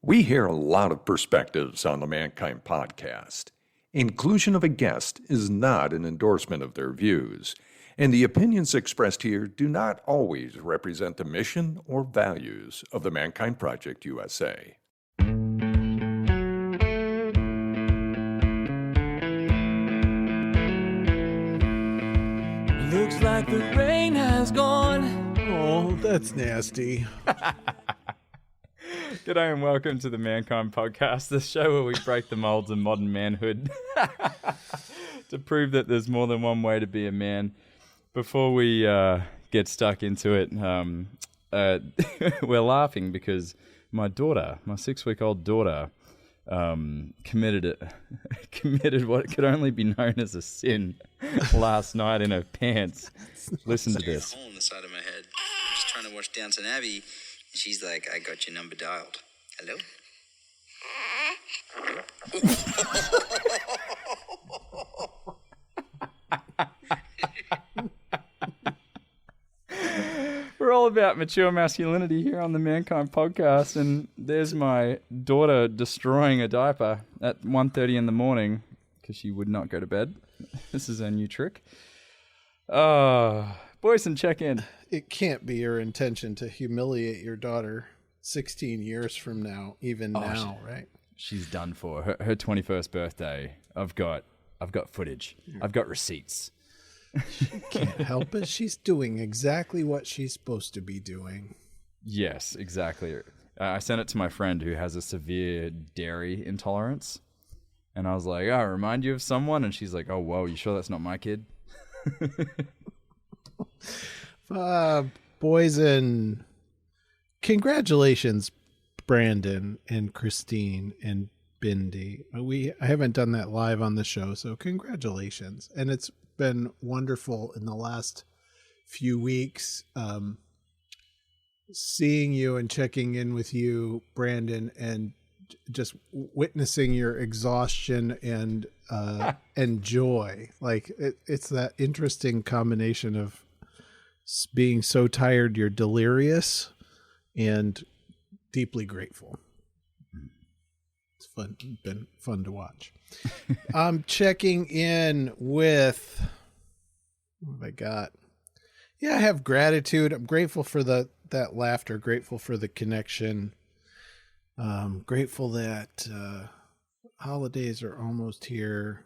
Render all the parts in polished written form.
We hear a lot of perspectives on the Mankind podcast. Inclusion of a guest is not an endorsement of their views, and the opinions expressed here do not always represent the mission or values of the Mankind Project USA. Looks like the rain has gone. Oh, that's nasty. G'day and welcome to the Mankind Podcast, the show where we break the molds of modern manhood to prove that there's more than one way to be a man. Before we get stuck into it, we're laughing because my daughter, my 6-week-old daughter, committed what could only be known as a sin last night in her pants. Listen to this. Hole in the side of my head. I'm just trying to watch Downton Abbey, and she's like, "I got your number dialed. Hello." We're all about mature masculinity here on the Mankind Podcast, and there's my daughter destroying a diaper at 1:30 in the morning because she would not go to bed. This is her new trick. Boyson, check in. It can't be your intention to humiliate your daughter 16 years from now, right? She's done for. Her 21st birthday, I've got footage. I've got receipts. Can't help it. She's doing exactly what she's supposed to be doing. Yes, exactly. I sent it to my friend who has a severe dairy intolerance. And I was like, I remind you of someone? And she's like, oh, whoa, you sure that's not my kid? Boyson, congratulations, Brandon and Christine and Bindi. I haven't done that live on the show, so congratulations. And it's been wonderful in the last few weeks seeing you and checking in with you, Brandon, and just witnessing your exhaustion and joy. Like it's that interesting combination of being so tired you're delirious and deeply grateful. It's been fun to watch. I'm checking in with, what have I got? Yeah, I have gratitude. I'm grateful for that laughter, grateful for the connection. Grateful that holidays are almost here.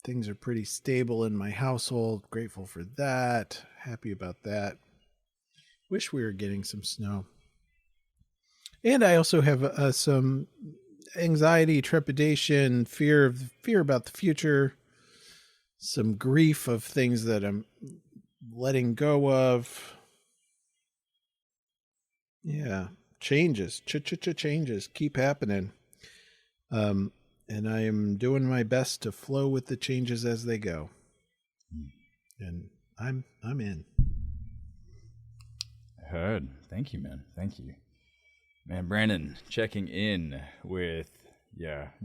Things are pretty stable in my household. Grateful for that. Happy about that. Wish we were getting some snow. And I also have some anxiety, trepidation, fear about the future, some grief of things that I'm letting go of. Yeah, changes keep happening. And I am doing my best to flow with the changes as they go. And I'm in. Heard. Thank you, man. Thank you. Man, Brandon, checking in with,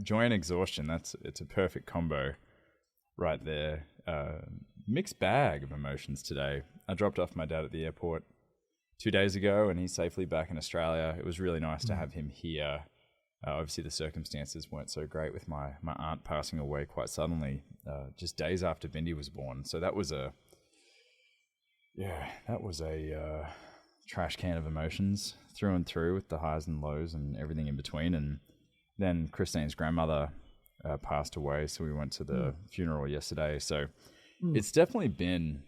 joy and exhaustion. It's a perfect combo right there. Mixed bag of emotions today. I dropped off my dad at the airport 2 days ago, and he's safely back in Australia. It was really nice to have him here. Obviously, the circumstances weren't so great with my aunt passing away quite suddenly, just days after Bindi was born. So that was a trash can of emotions through and through, with the highs and lows and everything in between. And then Christine's grandmother passed away, so we went to the funeral yesterday. So it's definitely been,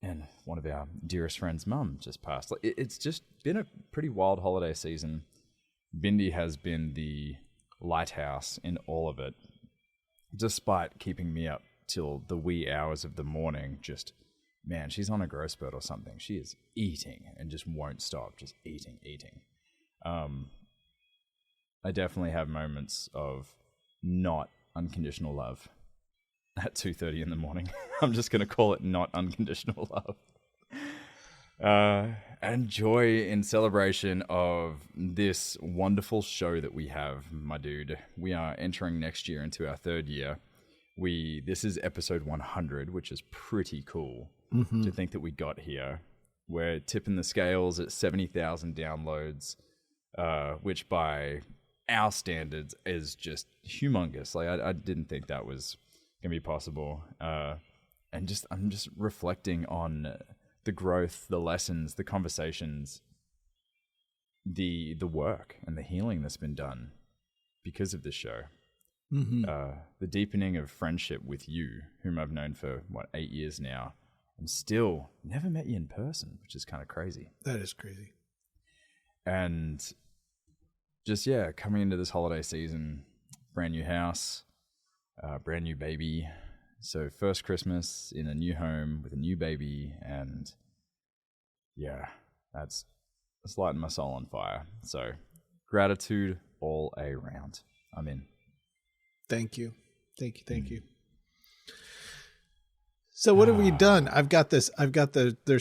and one of our dearest friends' mum just passed. Like it's just been a pretty wild holiday season. Bindi has been the lighthouse in all of it, despite keeping me up till the wee hours of the morning. Just, man, she's on a growth spurt or something. She is eating and just won't stop, just eating. I definitely have moments of not unconditional love at 2:30 in the morning. I'm just going to call it not unconditional love. And joy in celebration of this wonderful show that we have, my dude. We are entering next year into our third year. This is episode 100, which is pretty cool to think that we got here. We're tipping the scales at 70,000 downloads. which by our standards is just humongous. Like I didn't think that was gonna be possible. And I'm just reflecting on the growth, the lessons, the conversations, the work and the healing that's been done because of this show. Mm-hmm. The deepening of friendship with you, whom I've known for 8 years now, and still never met you in person, which is kind of crazy. That is crazy. And just coming into this holiday season, brand new house, brand new baby. So first Christmas in a new home with a new baby, and that's lighting my soul on fire. So gratitude all around. I'm in. Thank you. So what have we done? I've got there's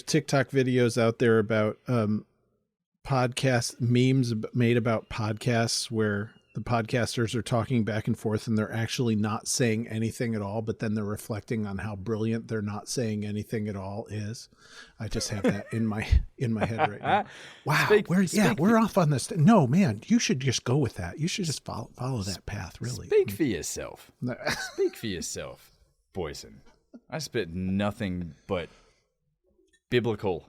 TikTok videos out there about podcast memes made about podcasts where the podcasters are talking back and forth and they're actually not saying anything at all, but then they're reflecting on how brilliant they're not saying anything at all is. I just have that in my head right now. Wow. We're off on this. No, man, you should just go with that. You should just follow that path, really. Speak for yourself. Speak for yourself, Boyson. I spit nothing but biblical.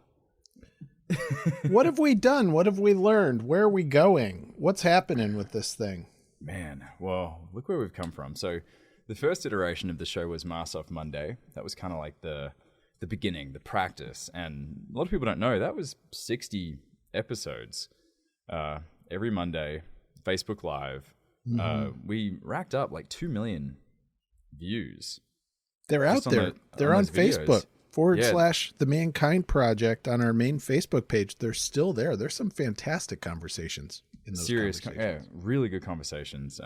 What have we done? What have we learned? Where are we going? What's happening with this thing? Man, well, look where we've come from. So the first iteration of the show was Mass Off Monday. That was kind of like the beginning, the practice. And a lot of people don't know, that was 60 episodes. Every Monday, Facebook Live. We racked up like 2 million views. They're out there. They're on Facebook. / The Mankind Project on our main Facebook page. They're still there. There's some fantastic conversations in those conversations. Really good conversations.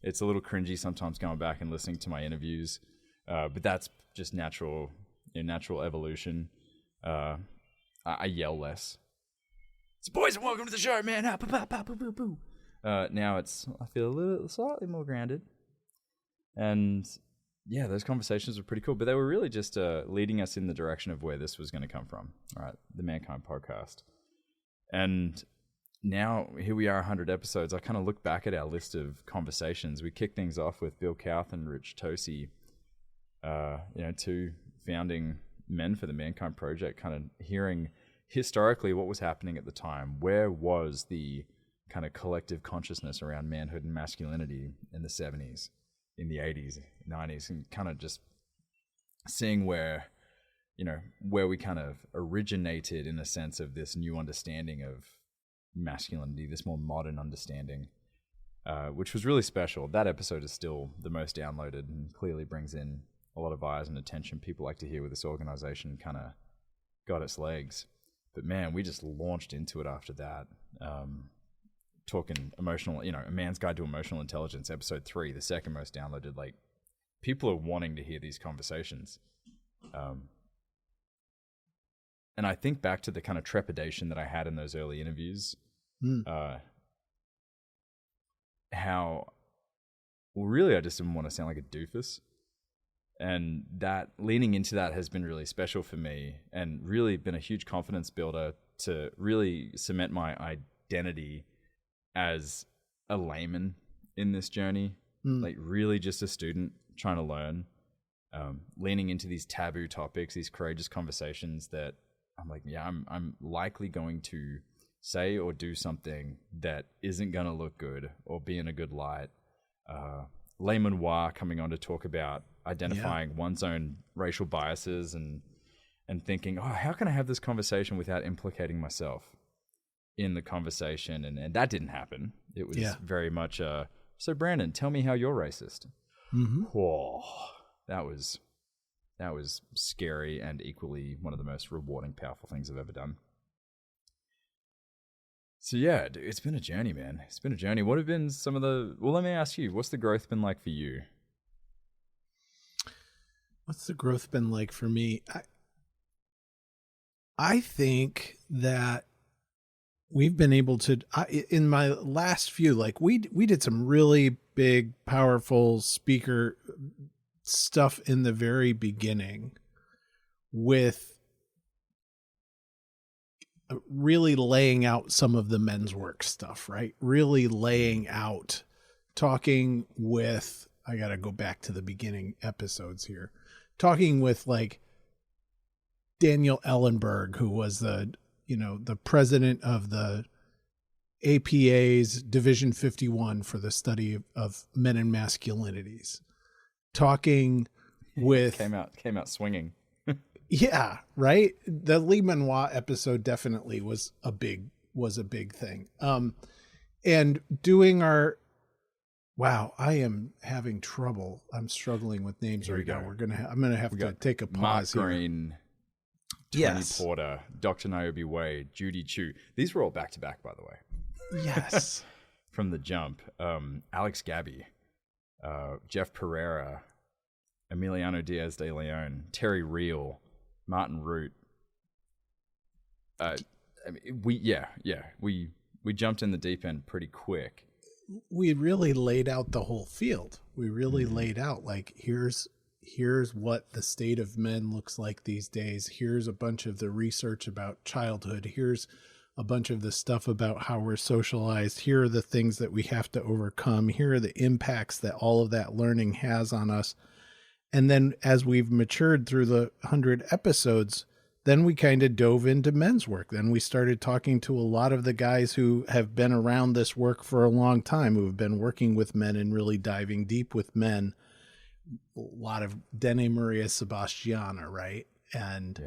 It's a little cringy sometimes going back and listening to my interviews, but that's just natural evolution. I yell less. It's boys and welcome to the show, man. Now I feel slightly more grounded, and those conversations were pretty cool, but they were really just leading us in the direction of where this was going to come from. All right, the Mankind Podcast. And now here we are, 100 episodes. I kind of look back at our list of conversations. We kicked things off with Bill Kauth and Rich Tosi, two founding men for the Mankind Project, kind of hearing historically what was happening at the time. Where was the kind of collective consciousness around manhood and masculinity in the 70s? In the 80s, 90s, and kind of just seeing where we kind of originated in a sense of this new understanding of masculinity, this more modern understanding, which was really special. That episode is still the most downloaded and clearly brings in a lot of eyes and attention. People like to hear where this organization kind of got its legs. But man, we just launched into it after that. Talking emotional, A Man's Guide to Emotional Intelligence, episode 3, the second most downloaded. Like, people are wanting to hear these conversations. And I think back to the kind of trepidation that I had in those early interviews, how, really I just didn't want to sound like a doofus. And that leaning into that has been really special for me and really been a huge confidence builder to really cement my identity as a layman in this journey, like really just a student trying to learn, leaning into these taboo topics, these courageous conversations that I'm like, I'm likely going to say or do something that isn't going to look good or be in a good light. Layman Wah coming on to talk about identifying one's own racial biases and thinking, how can I have this conversation without implicating myself in the conversation, and that didn't happen. It was very much so Brandon, tell me how you're racist. Whoa, that was scary and equally one of the most rewarding, powerful things I've ever done. So dude, it's been a journey, man. It's been a journey. What have been some of let me ask you, what's the growth been like for you? What's the growth been like for me? I think that we've been able to, in my last few, like we did some really big, powerful speaker stuff in the very beginning with really laying out some of the men's work stuff, right? Really laying out, talking with, I got to go back to the beginning episodes here, talking with like Daniel Ellenberg, who was the president of the APA's Division 51 for the study of men and masculinities, talking with came out swinging. Yeah, right. The Lee Manoir episode definitely was a big thing. And doing our, wow, I am having trouble. I'm struggling with names right now. I'm gonna have to take a pause Mark here. Green, Tony Porter, Dr. Niobe Wade, Judy Chu. These were all back to back, by the way. Yes. From the jump. Alex Gabby, Jeff Pereira, Emiliano Diaz de Leon, Terry Real, Martin Root. We jumped in the deep end pretty quick. We really laid out the whole field. We really laid out like, here's what the state of men looks like these days. Here's a bunch of the research about childhood. Here's a bunch of the stuff about how we're socialized. Here are the things that we have to overcome. Here are the impacts that all of that learning has on us. And then as we've matured through the 100 episodes, then we kind of dove into men's work. Then we started talking to a lot of the guys who have been around this work for a long time, who have been working with men and really diving deep with men. A lot of Dene Maria Sebastiana, right? And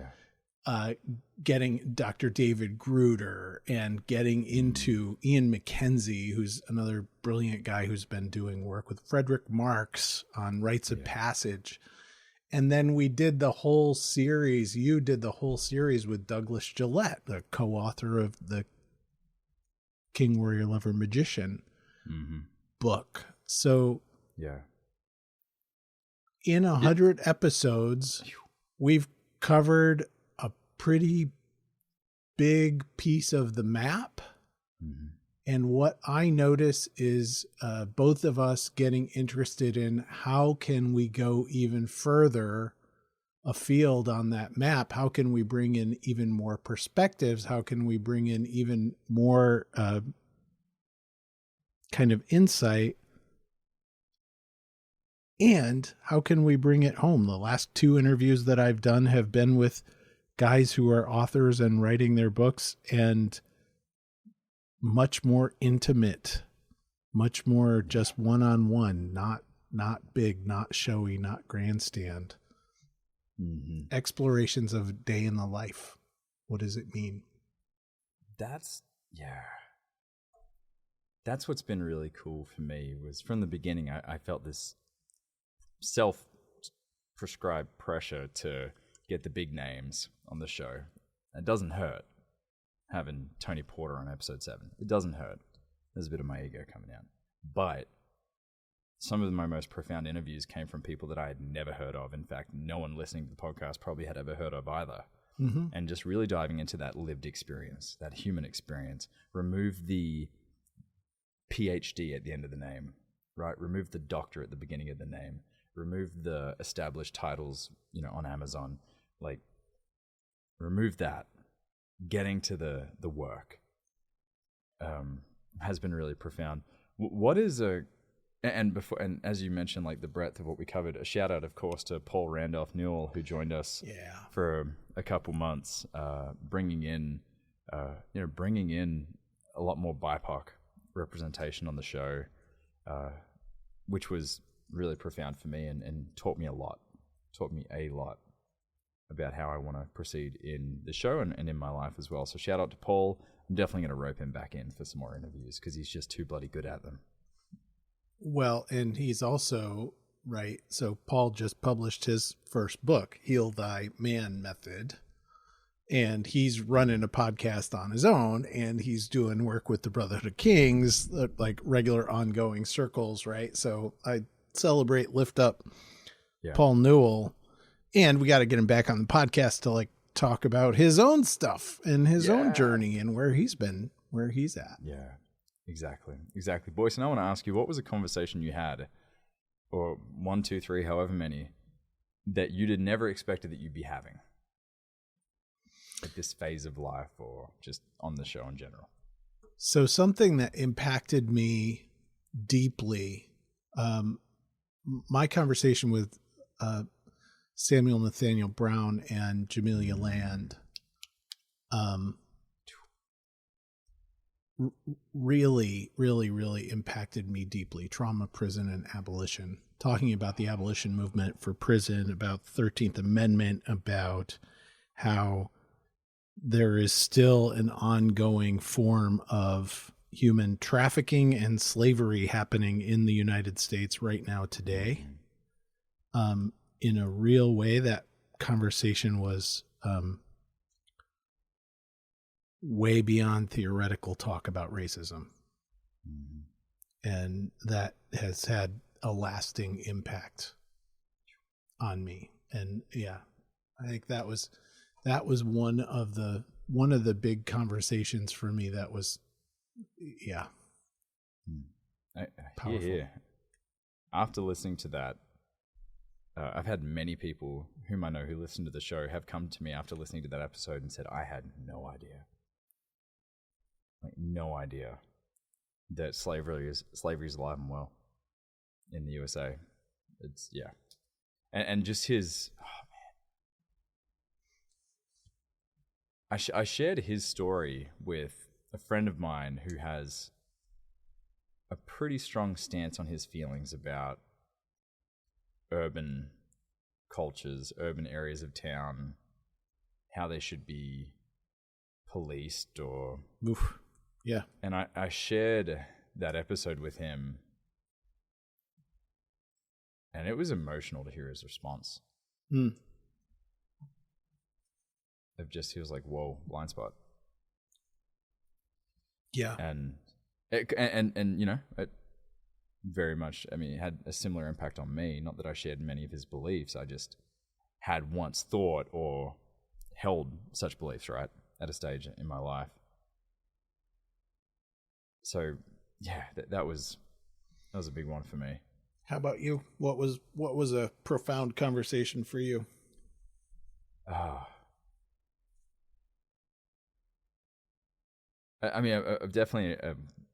getting Dr. David Gruder and getting into Ian McKenzie, who's another brilliant guy who's been doing work with Frederick Marx on rites of passage. And then we did the whole series. You did the whole series with Douglas Gillette, the co-author of the King, Warrior, Lover, Magician book. So in 100 episodes, we've covered a pretty big piece of the map. And what I notice is both of us getting interested in how can we go even further afield on that map? How can we bring in even more perspectives? How can we bring in even more kind of insight? And how can we bring it home? The last 2 interviews that I've done have been with guys who are authors and writing their books, and much more intimate, much more just one-on-one, not big, not showy, not grandstand. Explorations of a day in the life. What does it mean? That's what's been really cool for me. Was from the beginning I felt this self-prescribed pressure to get the big names on the show. It doesn't hurt having Tony Porter on episode 7. It doesn't hurt. There's a bit of my ego coming out. But some of my most profound interviews came from people that I had never heard of. In fact, no one listening to the podcast probably had ever heard of either. And just really diving into that lived experience, that human experience. Remove the PhD at the end of the name, right? Remove the doctor at the beginning of the name. Remove the established titles, on Amazon. Like, remove that. Getting to the work has been really profound. What is and as you mentioned, like the breadth of what we covered, a shout out, of course, to Paul Randolph Newell, who joined us for a couple months, bringing in a lot more BIPOC representation on the show, which was really profound for me and taught me a lot about how I want to proceed in the show and in my life as well. So shout out to Paul. I'm definitely going to rope him back in for some more interviews because he's just too bloody good at them. Well, and he's also, right, so Paul just published his first book, Heal Thy Man Method, and he's running a podcast on his own, and he's doing work with the Brotherhood of Kings, like regular ongoing circles, right? So I celebrate, lift up Paul Newell, and we got to get him back on the podcast to like talk about his own stuff and his own journey and where he's at. Yeah. Exactly. Boyce, and I want to ask you, what was a conversation you had, or 1, 2, 3, however many, that you never expected that you'd be having? at this phase of life or just on the show in general? So something that impacted me deeply, my conversation with Samuel Nathaniel Brown and Jamelia Land really, really, really impacted me deeply. Trauma, prison, and abolition. Talking about the abolition movement for prison, about the 13th Amendment, about how there is still an ongoing form of human trafficking and slavery happening in the United States right now today. In a real way, that conversation was way beyond theoretical talk about racism. And that has had a lasting impact on me. And yeah, I think that was one of the big conversations for me. That was, yeah. Powerful. Yeah. After listening to that, I've had many people whom I know who listen to the show have come to me after listening to that episode and said, I had no idea. Like, no idea that slavery is alive and well in the USA. It's, yeah. And just his, I shared his story with a friend of mine who has a pretty strong stance on his feelings about urban cultures, urban areas of town, how they should be policed or... Oof. Yeah. And I shared that episode with him, and it was emotional to hear his response. Of just, he was like, whoa, blind spot. Yeah. And you know, it very much, I mean, it had a similar impact on me. Not that I shared many of his beliefs. I just had once thought or held such beliefs, right, at a stage in my life. So yeah, that was a big one for me. How about you? What was a profound conversation for you? I mean, definitely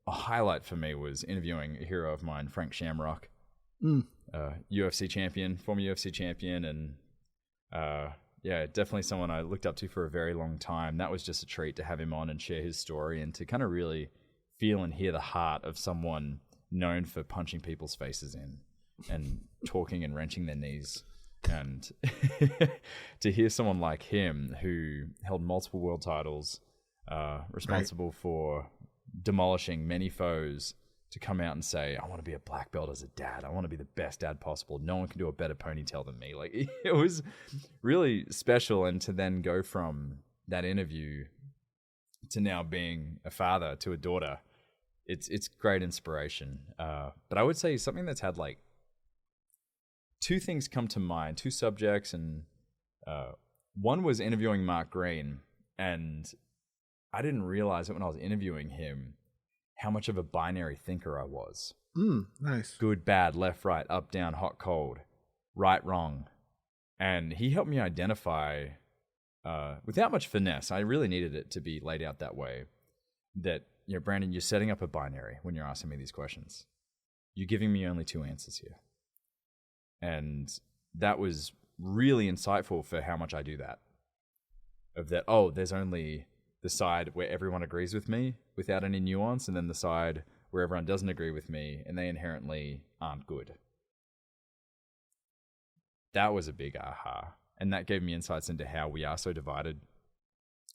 a highlight for me was interviewing a hero of mine, Frank Shamrock, UFC champion, former UFC champion, and yeah, definitely someone I looked up to for a very long time. That was just a treat to have him on and share his story and to kind of really feel and hear the heart of someone known for punching people's faces in and talking and wrenching their knees. And to hear someone like him who held multiple world titles, responsible for demolishing many foes, to come out and say, I want to be a black belt as a dad. I want to be the best dad possible. No one can do a better ponytail than me. Like, it was really special. And to then go from that interview to now being a father to a daughter, it's great inspiration. But I would say something that's had like two things come to mind, two subjects. And one was interviewing Mark Green, and I didn't realize it when I was interviewing him, how much of a binary thinker I was. Nice. Good, bad, left, right, up, down, hot, cold, right, wrong. And he helped me identify, without much finesse, I really needed it to be laid out that way, that, you know, Brandon, you're setting up a binary when you're asking me these questions. You're giving me only two answers here. And that was really insightful for how much I do that. Of that, oh, there's only the side where everyone agrees with me without any nuance, and then the side where everyone doesn't agree with me and they inherently aren't good. That was a big aha. And that gave me insights into how we are so divided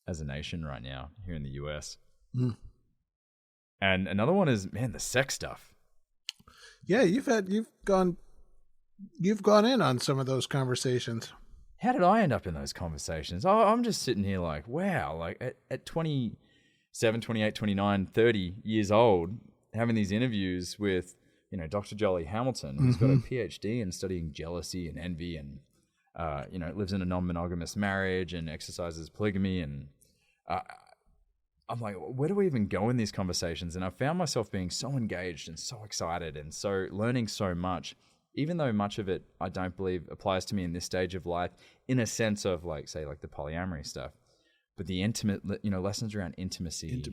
as a nation right now here in the US. And another one is, man, the sex stuff. Yeah, you've gone in on some of those conversations. How did I end up in those conversations? Oh, I'm just sitting here like, wow, like at 27, 28, 29, 30 years old, having these interviews with, you know, Dr. Jolie Hamilton, who's got a PhD in studying jealousy and envy and, you know, lives in a non-monogamous marriage and exercises polygamy. And I'm like, where do we even go in these conversations? And I found myself being so engaged and so excited and so learning so much, even though much of it I don't believe applies to me in this stage of life, in a sense of like, say, like the polyamory stuff. but the intimate, lessons around intimacy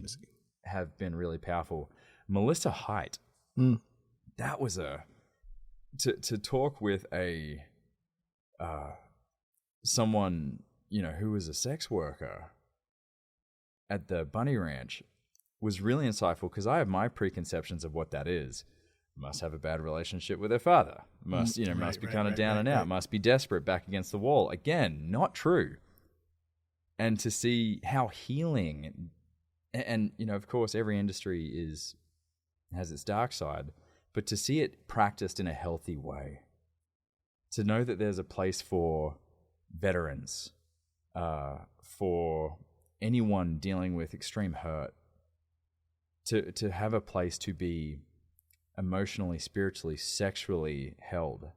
have been really powerful. Melissa Haidt, that was to talk with someone, who was a sex worker at the Bunny Ranch was really insightful, because I have my preconceptions of what that is. Must have a bad relationship with her father. Must be kind of down and out. Must be desperate, back against the wall. Again, not true. And to see how healing, and of course, every industry has its dark side, but to see it practiced in a healthy way, to know that there's a place for veterans, for anyone dealing with extreme hurt, to have a place to be emotionally, spiritually, sexually held,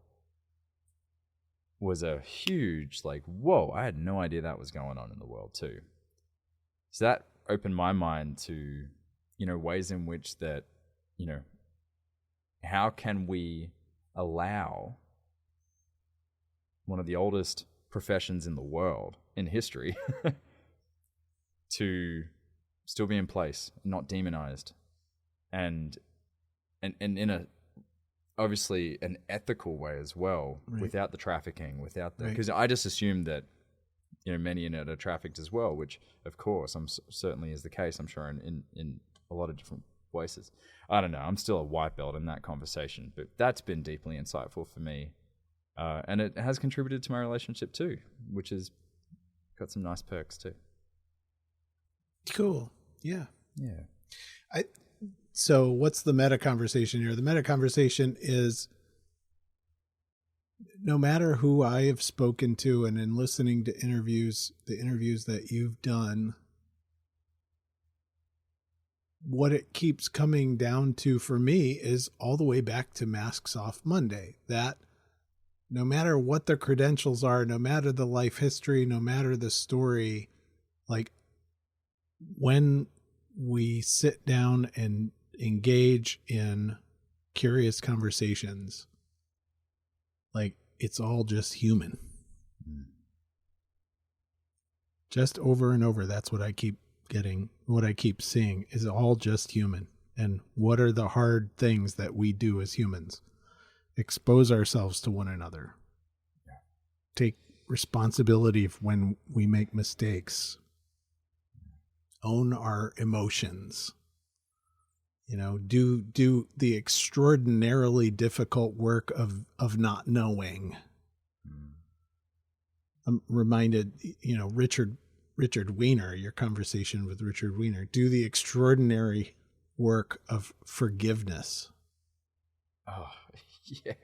was a huge, whoa, I had no idea that was going on in the world too. So that opened my mind to, ways in which that, how can we allow one of the oldest professions in the world, in history, to still be in place, not demonized, and in a obviously an ethical way as well, without the trafficking, without the, because I just assumed that many in it are trafficked as well, which of course certainly is the case, I'm sure, in a lot of different places. I don't know, I'm still a white belt in that conversation, but that's been deeply insightful for me, and it has contributed to my relationship too, which has got some nice perks too. Cool. Yeah. So what's the meta conversation here? The meta conversation is, no matter who I have spoken to, and in listening to the interviews that you've done, what it keeps coming down to for me is all the way back to Masks Off Monday, that no matter what the credentials are, no matter the life history, no matter the story, when we sit down and engage in curious conversations, it's all just human. Just over and over, that's what I keep getting, what I keep seeing is all just human. And what are the hard things that we do as humans? Expose ourselves to one another. Take responsibility when we make mistakes. Own our emotions. Do the extraordinarily difficult work of not knowing. I'm reminded, Richard Weiner, your conversation with Richard Weiner, do the extraordinary work of forgiveness. Oh, yeah.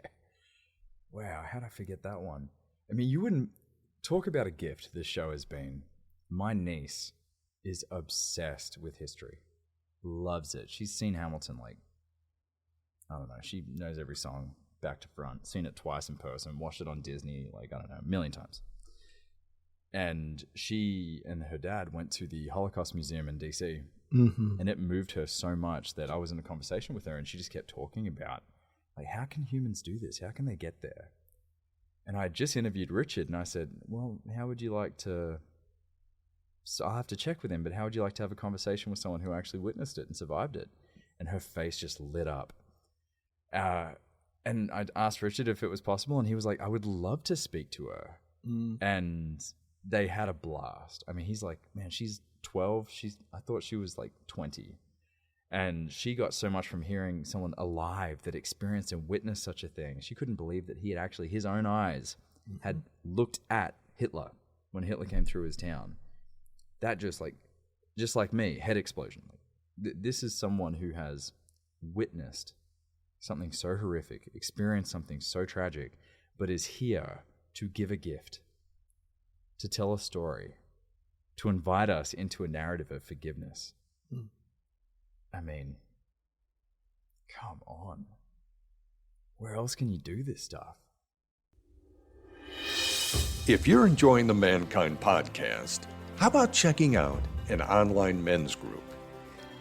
Wow, how'd I forget that one? I mean, you wouldn't talk about a gift this show has been. My niece is obsessed with history. Loves it. She's seen Hamilton I don't know, she knows every song back to front, seen it twice in person, watched it on Disney, I don't know, a million times. And she and her dad went to the Holocaust Museum in DC, and it moved her so much that I was in a conversation with her, and she just kept talking about, how can humans do this? How can they get there? And I just interviewed Richard, and I said, well, how would you like to... So I'll have to check with him, but how would you like to have a conversation with someone who actually witnessed it and survived it? And her face just lit up. And I asked Richard if it was possible, and he was like, I would love to speak to her. And they had a blast. I mean, he's like, man, she's 12. I thought she was 20. And she got so much from hearing someone alive that experienced and witnessed such a thing. She couldn't believe that he had actually, his own eyes, had looked at Hitler when Hitler came through his town. That just like me, head explosion. This is someone who has witnessed something so horrific, experienced something so tragic, but is here to give a gift, to tell a story, to invite us into a narrative of forgiveness. I mean, come on. Where else can you do this stuff? If you're enjoying the Mankind podcast, how about checking out an online men's group?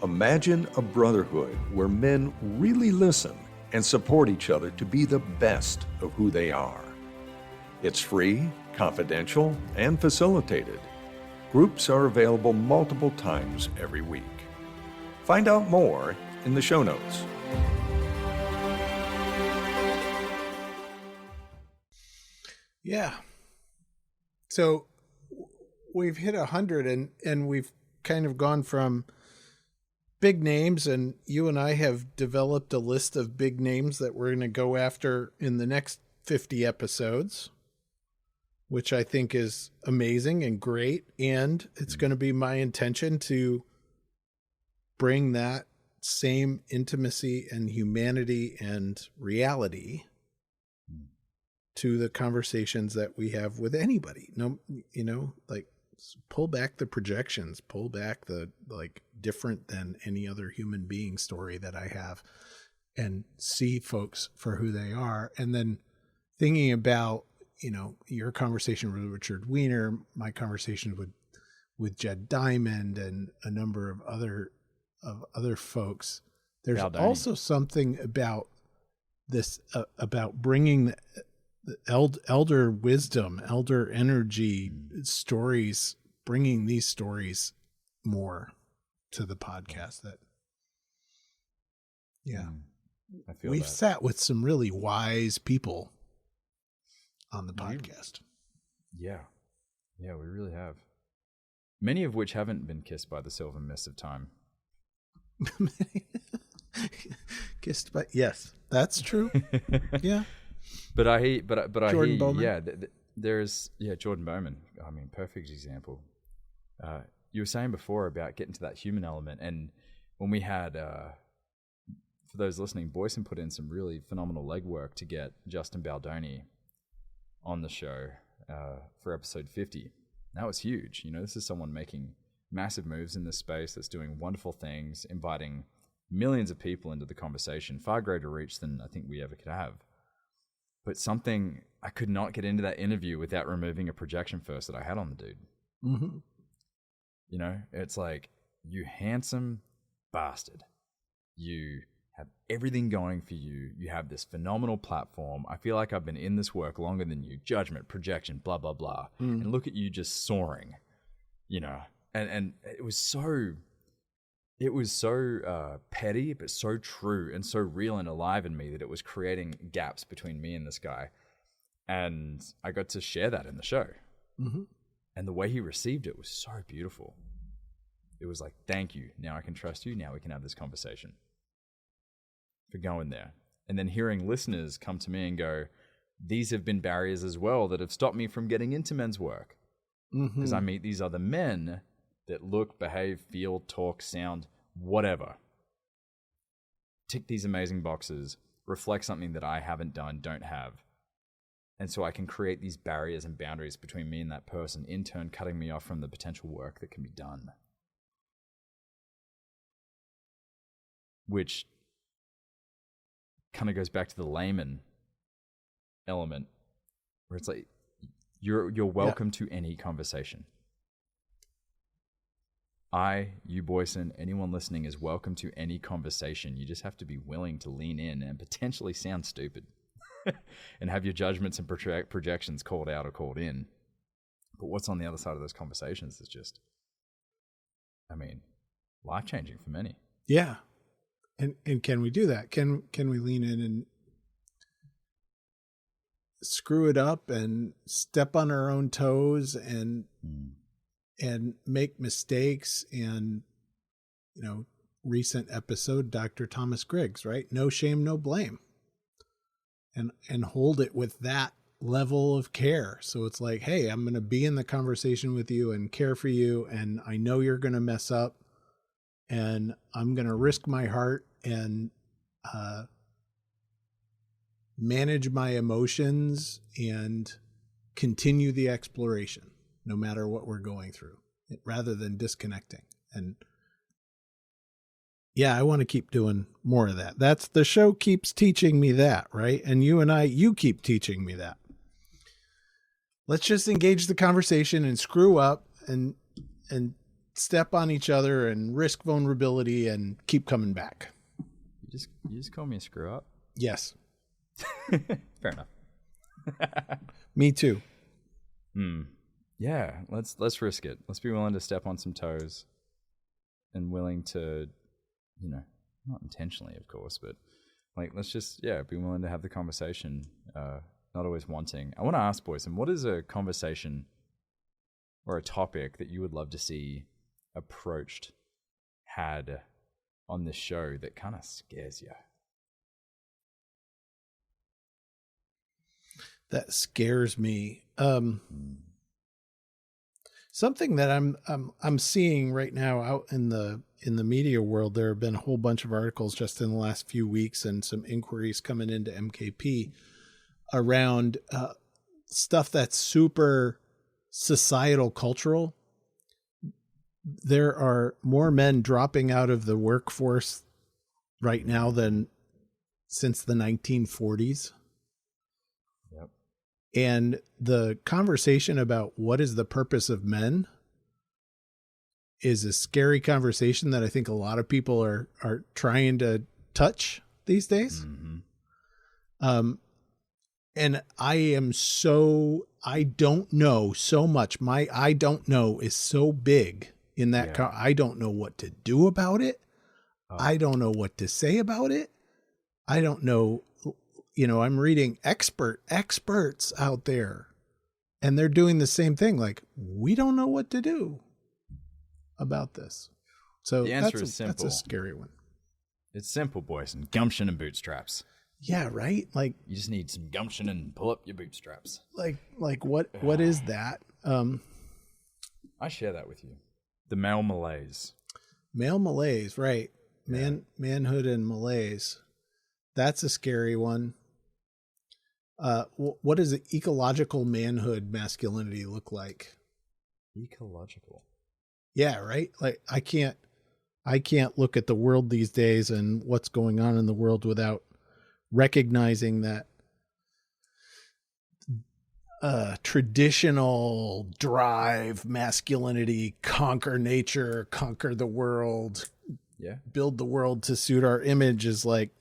Imagine a brotherhood where men really listen and support each other to be the best of who they are. It's free, confidential, and facilitated. Groups are available multiple times every week. Find out more in the show notes. Yeah. So we've hit 100 and we've kind of gone from big names, and you and I have developed a list of big names that we're going to go after in the next 50 episodes, which I think is amazing and great. And it's going to be my intention to bring that same intimacy and humanity and reality to the conversations that we have with anybody. No, like, pull back the projections, pull back the, like, different than any other human being story that I have, and see folks for who they are. And then thinking about, your conversation with Richard Weiner, my conversation with Jed Diamond, and a number of other folks. There's also something about this, about bringing the elder wisdom, elder energy stories, bringing these stories more to the podcast. That, I feel we've that. sat with some really wise people on the podcast. Yeah, we really have. Many of which haven't been kissed by the silver mist of time. Kissed by, yes, that's true. Yeah. But I hear, Jordan Bowman. Yeah, there's Jordan Bowman. I mean, perfect example. You were saying before about getting to that human element, and when we had, for those listening, Boyson put in some really phenomenal legwork to get Justin Baldoni on the show for episode 50. That was huge. This is someone making massive moves in this space that's doing wonderful things, inviting millions of people into the conversation, far greater reach than I think we ever could have. But something, I could not get into that interview without removing a projection first that I had on the dude. Mm-hmm. It's like, you handsome bastard. You have everything going for you. You have this phenomenal platform. I feel like I've been in this work longer than you. Judgment, projection, blah, blah, blah. And look at you just soaring, and it was so petty, but so true and so real and alive in me that it was creating gaps between me and this guy. And I got to share that in the show. Mm-hmm. And the way he received it was so beautiful. It was like, thank you. Now I can trust you. Now we can have this conversation. For going there. And then hearing listeners come to me and go, these have been barriers as well that have stopped me from getting into men's work. Because I meet these other men that look, behave, feel, talk, sound, whatever. Tick these amazing boxes, reflect something that I haven't done, don't have. And so I can create these barriers and boundaries between me and that person, in turn cutting me off from the potential work that can be done. Which kind of goes back to the layman element, where it's like, you're welcome to any conversation. You, Boyson, anyone listening is welcome to any conversation. You just have to be willing to lean in and potentially sound stupid and have your judgments and projections called out or called in. But what's on the other side of those conversations is just, life-changing for many. Yeah. And can we do that? Can we lean in and screw it up and step on our own toes and make mistakes? And recent episode, Dr. Thomas Griggs, right? No shame, no blame, and hold it with that level of care. So it's like, hey, I'm going to be in the conversation with you and care for you, and I know you're going to mess up, and I'm going to risk my heart and manage my emotions and continue the exploration no matter what we're going through, rather than disconnecting. And yeah, I want to keep doing more of that. That's the show keeps teaching me that, right? And you keep teaching me that. Let's just engage the conversation and screw up and step on each other and risk vulnerability and keep coming back. You just call me a screw up? Yes. Fair enough. Me too. Yeah, let's risk it. Let's be willing to step on some toes and willing to, not intentionally, of course, but like, let's just, be willing to have the conversation, not always wanting. I want to ask, boys, and what is a conversation or a topic that you would love to see approached, had on this show that kind of scares you? That scares me. Something that I'm seeing right now out in the media world. There have been a whole bunch of articles just in the last few weeks and some inquiries coming into MKP around stuff that's super societal cultural. There are more men dropping out of the workforce right now than since the 1940s. Yep. And the conversation about what is the purpose of men is a scary conversation that I think a lot of people are trying to touch these days. Mm-hmm. And I don't know so much. My I don't know is so big in that. I don't know what to do about it. I don't know what to say about it. I don't know. I'm reading experts out there, and they're doing the same thing. Like, we don't know what to do about this. So the answer is simple. That's a scary one. It's simple, boys, and gumption and bootstraps. Yeah, right. Like, you just need some gumption and pull up your bootstraps. Like what is that? I share that with you. The male malaise. Male malaise, right? Manhood and malaise. That's a scary one. What does ecological manhood masculinity look like? Ecological. Yeah, right. Like, I can't look at the world these days and what's going on in the world without recognizing that traditional drive masculinity, conquer nature, conquer the world, build the world to suit our image, is like,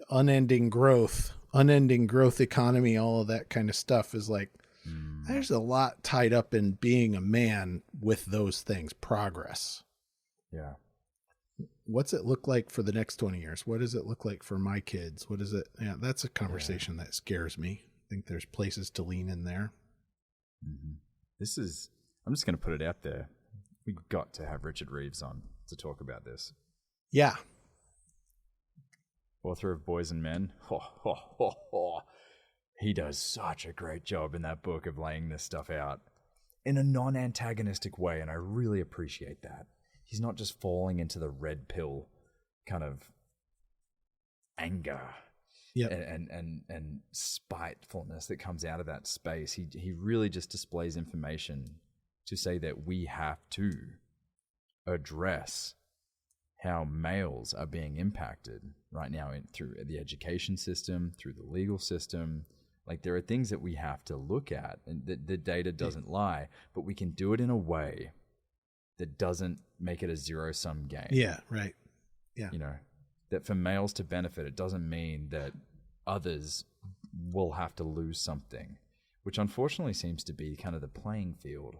unending growth economy, all of that kind of stuff is like, there's a lot tied up in being a man with those things. Progress. Yeah. What's it look like for the next 20 years? What does it look like for my kids? What is it? Yeah, that's a conversation that scares me. I think there's places to lean in there. Mm-hmm. I'm just going to put it out there. We've got to have Richard Reeves on to talk about this. Yeah. Author of Boys and Men. He does such a great job in that book of laying this stuff out in a non-antagonistic way, and I really appreciate that. He's not just falling into the red pill kind of anger and spitefulness that comes out of that space. He really just displays information to say that we have to address how males are being impacted right now through the education system, through the legal system. Like, there are things that we have to look at, and the data doesn't lie, but we can do it in a way that doesn't make it a zero-sum game. Yeah, right. Yeah. That for males to benefit, it doesn't mean that others will have to lose something, which unfortunately seems to be kind of the playing field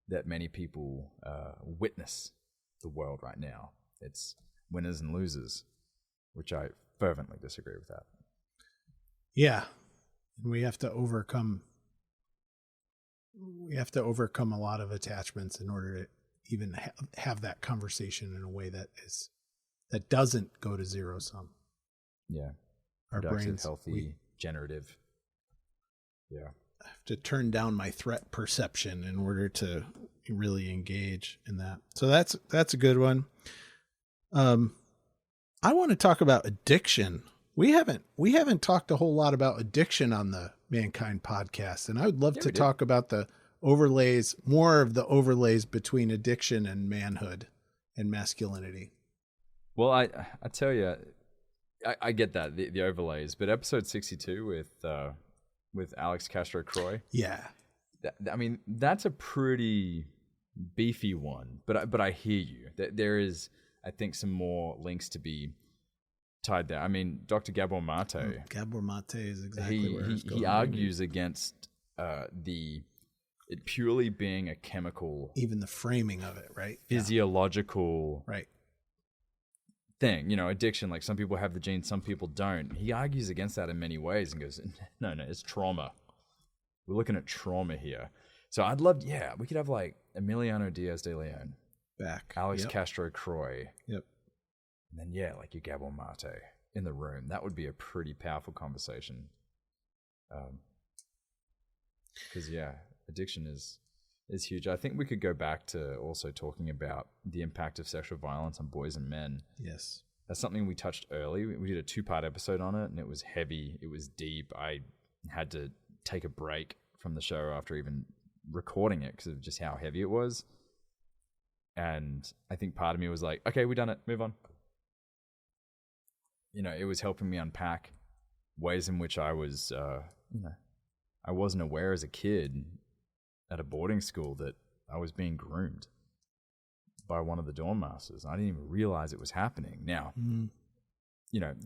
that many people witness the world right now. It's winners and losers, which I fervently disagree with that. Yeah. We have to overcome a lot of attachments in order to even have that conversation in a way that doesn't go to zero sum. Yeah. Our brains, healthy, generative. Yeah. I have to turn down my threat perception in order to really engage in that. So that's a good one. I want to talk about addiction. We haven't talked a whole lot about addiction on the Mankind podcast, and I would love to talk about more of the overlays between addiction and manhood and masculinity. Well, I tell you, I get that, the overlays, but episode 62 with Alex Castro Croy. Yeah. That's a pretty beefy one, but I hear you. There is, I think, some more links to be tied there. Dr. Gabor Mate. Gabor Mate is exactly where it's going. He argues against it purely being a chemical, even the framing of it, right? physiological Right. thing, addiction. Like, some people have the gene, some people don't. He argues against that in many ways and goes, no, it's trauma. We're looking at trauma here. So I'd love, we could have like Emiliano Diaz de Leon, Back. Alex Yep. Castro Croy, Yep. and then like your Gabor Mate in the room. That would be a pretty powerful conversation. Because addiction is huge. I think we could go back to also talking about the impact of sexual violence on boys and men. Yes. That's something we touched early. We did a 2-part episode on it, and it was heavy. It was deep. I had to take a break from the show after even recording it because of just how heavy it was. And I think part of me was like, okay, we done it. Move on. It was helping me unpack ways in which I was, I wasn't aware as a kid at a boarding school that I was being groomed by one of the dorm masters. I didn't even realize it was happening. Now,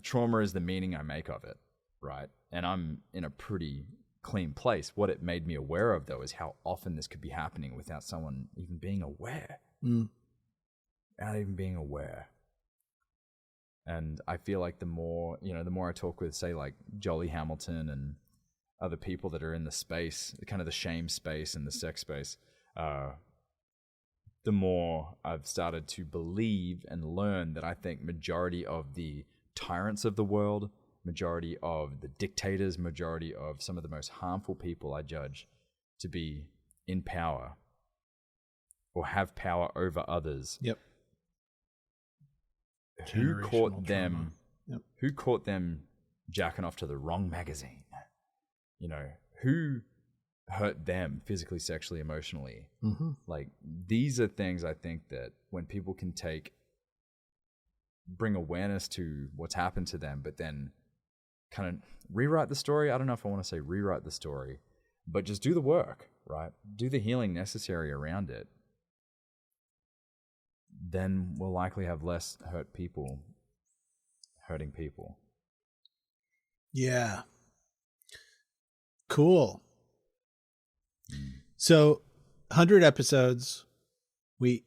trauma is the meaning I make of it, right? And I'm in a pretty clean place. What it made me aware of, though, is how often this could be happening without someone even being aware. Without even being aware. And I feel like the more I talk with, say, like Jolie Hamilton and other people that are in the space, kind of the shame space and the sex space, the more I've started to believe and learn that I think majority of the tyrants of the world, majority of the dictators, majority of some of the most harmful people I judge to be in power or have power over others. Yep. Who caught Generational them? trauma. Yep. Who caught them jacking off to the wrong magazine? Who hurt them physically, sexually, emotionally? Mm-hmm. Like, these are things I think that when people can bring awareness to what's happened to them, but then kind of rewrite the story. I don't know if I want to say rewrite the story, but just do the work, right? Do the healing necessary around it. Then we'll likely have less hurting people. Yeah. Cool. So 100 episodes. We're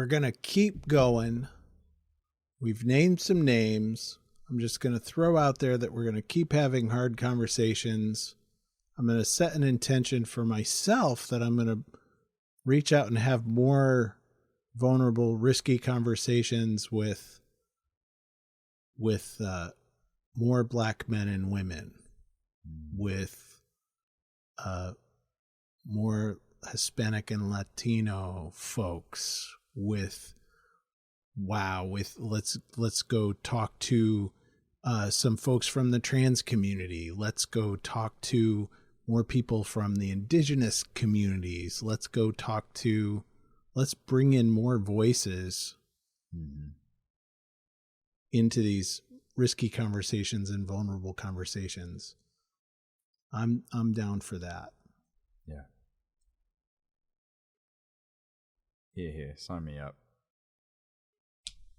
going to keep going. We've named some names. I'm just going to throw out there that we're going to keep having hard conversations. I'm going to set an intention for myself that I'm going to reach out and have more vulnerable, risky conversations with more Black men and women, with more Hispanic and Latino folks, let's go talk to some folks from the trans community. Let's go talk to more people from the indigenous communities. Let's bring in more voices into these risky conversations and vulnerable conversations. I'm down for that. Yeah. Here, sign me up.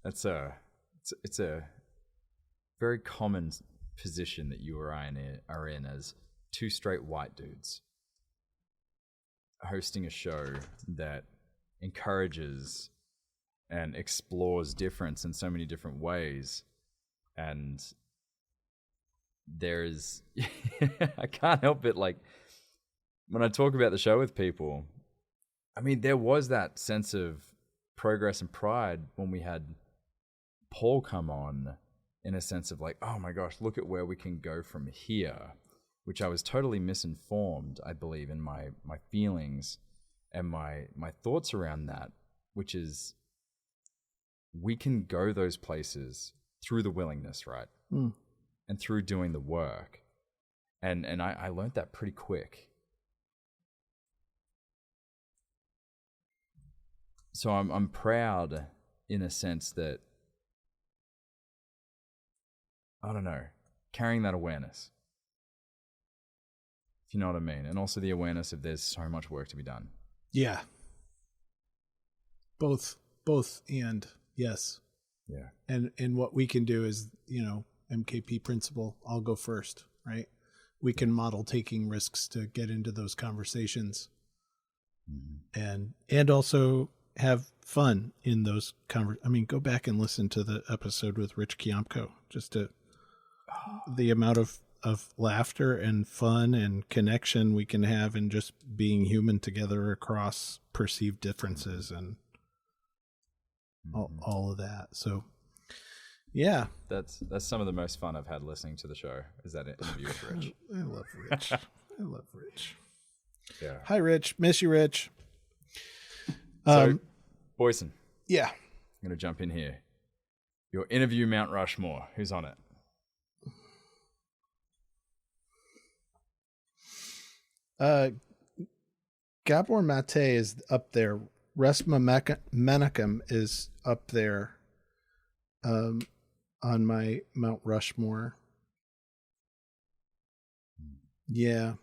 It's a very common position that you are in as two straight white dudes hosting a show that encourages and explores difference in so many different ways. And there's I can't help it, like, when I talk about the show with people, I mean, there was that sense of progress and pride when we had Paul come on, in a sense of like, oh my gosh, look at where we can go from here, which I was totally misinformed, I believe, in my feelings and my thoughts around that, which is we can go those places through the willingness, right? And through doing the work. And I learned that pretty quick. So I'm proud in a sense that, I don't know, carrying that awareness, if you know what I mean. And also the awareness of there's so much work to be done. Yeah. Both and yes. Yeah. And what we can do is, MKP principle, I'll go first, right? we can model taking risks to get into those conversations, and also have fun in those I mean, go back and listen to the episode with Rich Kiamko, the amount of laughter and fun and connection we can have in just being human together across perceived differences and all of that. So yeah, that's some of the most fun I've had listening to the show, is that interview with Rich. I love Rich. I love Rich. Yeah. Hi, Rich. Miss you, Rich. So, Boyson, Yeah. I'm going to jump in here. Your interview Mount Rushmore, who's on it? Gabor Mate is up there. Resma Menachem is up there on my Mount Rushmore. Yeah.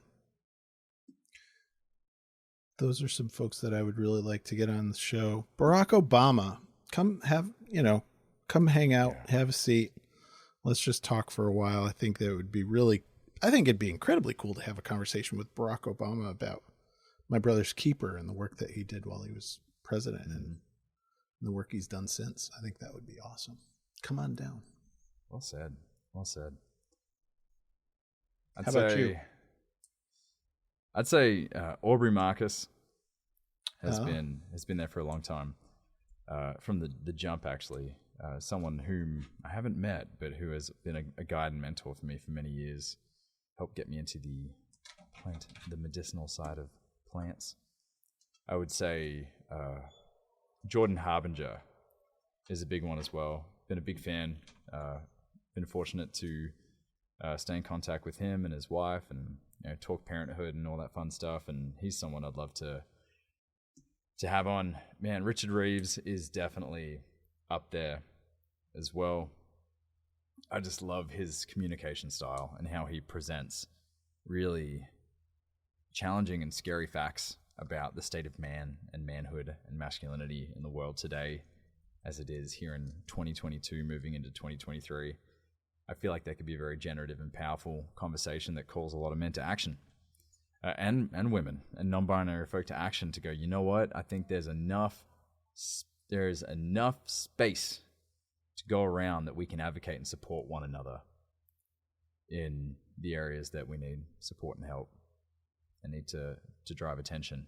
Those are some folks that I would really like to get on the show. Barack Obama, come hang out, have a seat. Let's just talk for a while. I think it'd be incredibly cool to have a conversation with Barack Obama about My Brother's Keeper and the work that he did while he was president and the work he's done since. I think that would be awesome. Come on down. Well said. Well said. How about you? I'd say Aubrey Marcus has been there for a long time, from the jump, actually. Someone whom I haven't met, but who has been a guide and mentor for me for many years. Helped get me into the medicinal side of plants. I would say Jordan Harbinger is a big one as well. Been a big fan. Been fortunate to stay in contact with him and his wife, and talk parenthood and all that fun stuff. And he's someone I'd love to have on. Man, Richard Reeves is definitely up there as well. I just love his communication style and how he presents really challenging and scary facts about the state of man and manhood and masculinity in the world today, as it is here in 2022 moving into 2023. I feel like that could be a very generative and powerful conversation that calls a lot of men to action, and women and non-binary folk to action, to go, you know what? I think there's enough space to go around that we can advocate and support one another in the areas that we need support and help and need to drive attention.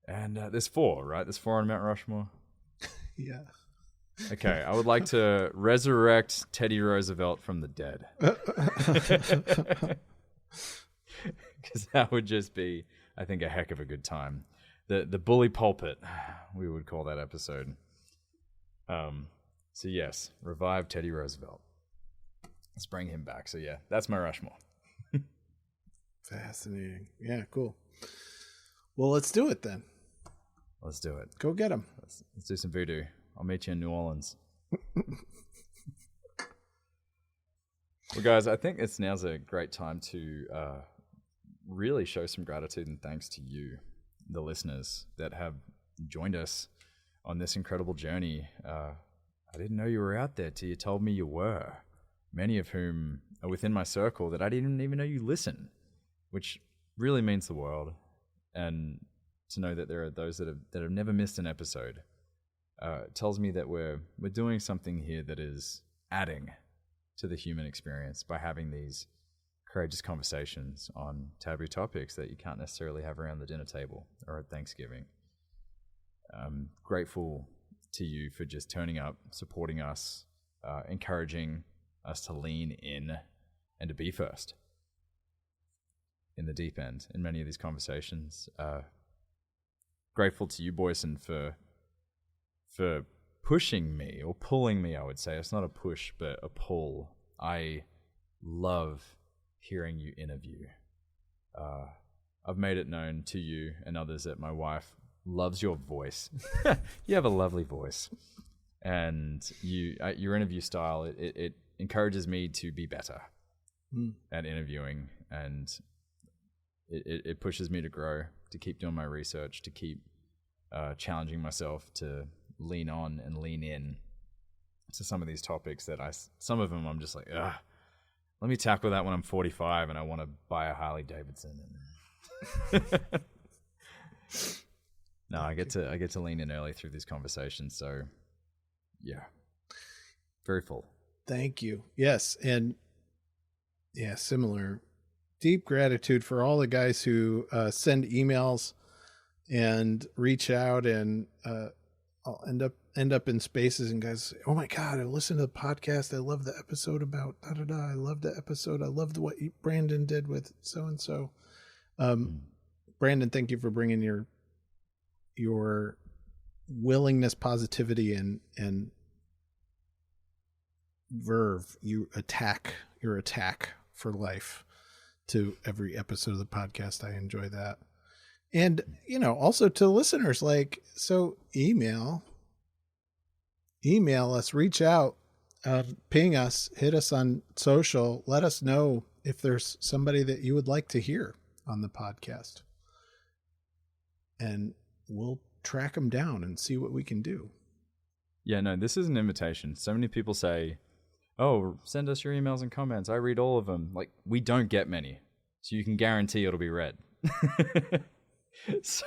And there's four, right? There's four on Mount Rushmore. Yeah. Okay, I would like to resurrect Teddy Roosevelt from the dead. Because that would just be, I think, a heck of a good time. The bully pulpit, we would call that episode. So yes, revive Teddy Roosevelt. Let's bring him back. So yeah, that's my Rushmore. Fascinating. Yeah, cool. Well, let's do it then. Let's do it. Go get him. Let's do some voodoo. I'll meet you in New Orleans. Well, guys, I think now's a great time to really show some gratitude and thanks to you, the listeners that have joined us on this incredible journey. I didn't know you were out there till you told me you were. Many of whom are within my circle that I didn't even know you listen, which really means the world. And to know that there are those that have never missed an episode tells me that we're doing something here that is adding to the human experience by having these courageous conversations on taboo topics that you can't necessarily have around the dinner table or at Thanksgiving. I'm grateful to you for just turning up, supporting us, encouraging us to lean in and to be first in the deep end in many of these conversations. Grateful to you, Boyson, for pushing me, or pulling me, I would say. It's not a push, but a pull. I love hearing you interview. I've made it known to you and others that my wife loves your voice. You have a lovely voice. And your interview style, it encourages me to be better at interviewing, and it pushes me to grow, to keep doing my research, to keep challenging myself to lean on and lean in to some of these topics that some of them I'm just like, let me tackle that when I'm 45 and I want to buy a Harley Davidson. No, I get to lean in early through these conversations. So, yeah, very full. Thank you. Yes, and yeah, similar. Deep gratitude for all the guys who send emails and reach out, and I'll end up in spaces and guys say, "Oh my God, I listened to the podcast. I love the episode about da da da. I love the episode. I loved what Brandon did with so and so." Brandon, thank you for bringing your willingness, positivity, and verve. Your attack for life to every episode of the podcast. I enjoy that. And, also to listeners, so email us, reach out, ping us, hit us on social. Let us know if there's somebody that you would like to hear on the podcast. And we'll track them down and see what we can do. Yeah, no, this is an invitation. So many people say, "Oh, send us your emails and comments. I read all of them." Like, we don't get many, so you can guarantee it'll be read. So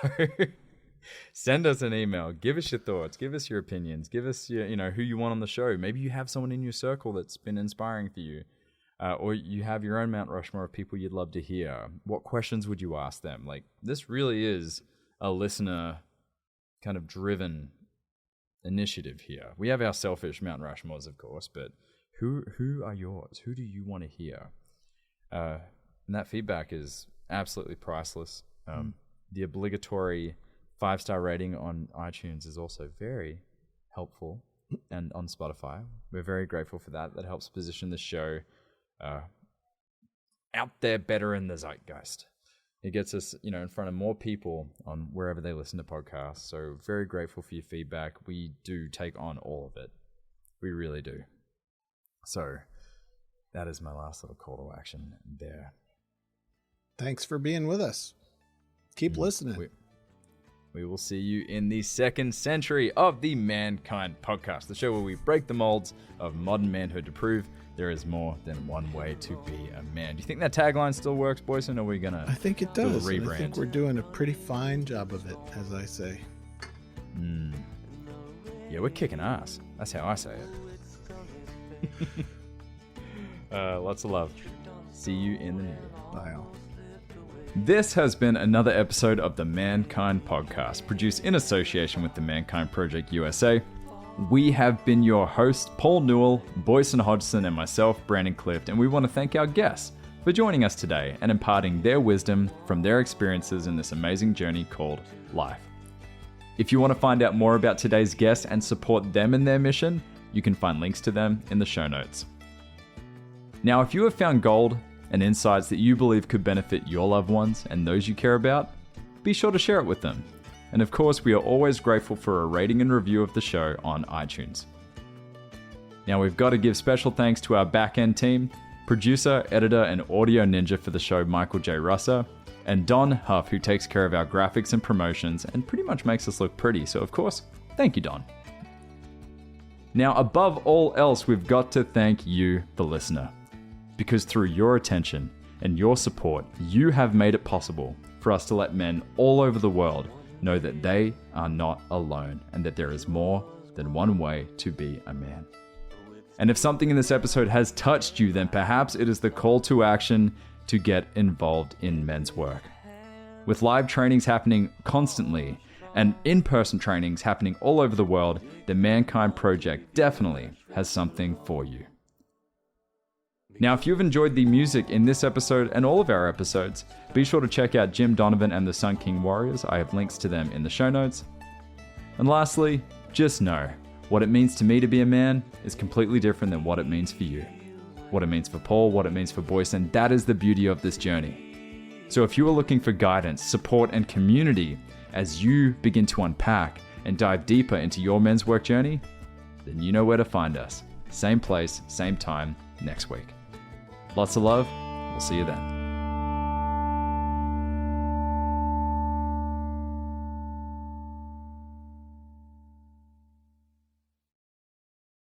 send us an email. Give us your thoughts. Give us your opinions. Give us your, who you want on the show. Maybe you have someone in your circle that's been inspiring for you. Or you have your own Mount Rushmore of people you'd love to hear. What questions would you ask them? Like, this really is a listener kind of driven initiative here. We have our selfish Mount Rushmores, of course, but who are yours? Who do you want to hear? And that feedback is absolutely priceless. The obligatory 5-star rating on iTunes is also very helpful, and on Spotify. We're very grateful for that. That helps position the show out there better in the zeitgeist. It gets us, in front of more people on wherever they listen to podcasts. So very grateful for your feedback. We do take on all of it. We really do. So that is my last little call to action there. Thanks for being with us. Keep listening. We will see you in the second century of the Mankind Podcast, the show where we break the molds of modern manhood to prove there is more than one way to be a man. Do you think that tagline still works, Boyson, or are we going to I think it does. do a rebrand? I think we're doing a pretty fine job of it, as I say. Yeah, we're kicking ass. That's how I say it. Lots of love. See you in the new year. Bye all. This has been another episode of the Mankind Podcast, produced in association with the Mankind Project USA. We have been your hosts, Paul Newell, Boyson Hodgson, and myself, Brandon Clift, and we want to thank our guests for joining us today and imparting their wisdom from their experiences in this amazing journey called life. If you want to find out more about today's guests and support them in their mission, you can find links to them in the show notes. Now, if you have found gold and insights that you believe could benefit your loved ones and those you care about, be sure to share it with them. And of course, we are always grateful for a rating and review of the show on iTunes. Now, we've got to give special thanks to our back-end team, producer, editor, and audio ninja for the show, Michael J. Russer, and Don Huff, who takes care of our graphics and promotions and pretty much makes us look pretty. So, of course, thank you, Don. Now, above all else, we've got to thank you, the listener. Because through your attention and your support, you have made it possible for us to let men all over the world know that they are not alone and that there is more than one way to be a man. And if something in this episode has touched you, then perhaps it is the call to action to get involved in men's work. With live trainings happening constantly and in-person trainings happening all over the world, the Mankind Project definitely has something for you. Now, if you've enjoyed the music in this episode and all of our episodes, be sure to check out Jim Donovan and the Sun King Warriors. I have links to them in the show notes. And lastly, just know, what it means to me to be a man is completely different than what it means for you. What it means for Paul, what it means for Boyson, that is the beauty of this journey. So if you are looking for guidance, support, and community as you begin to unpack and dive deeper into your men's work journey, then you know where to find us. Same place, same time, next week. Lots of love. We'll see you then.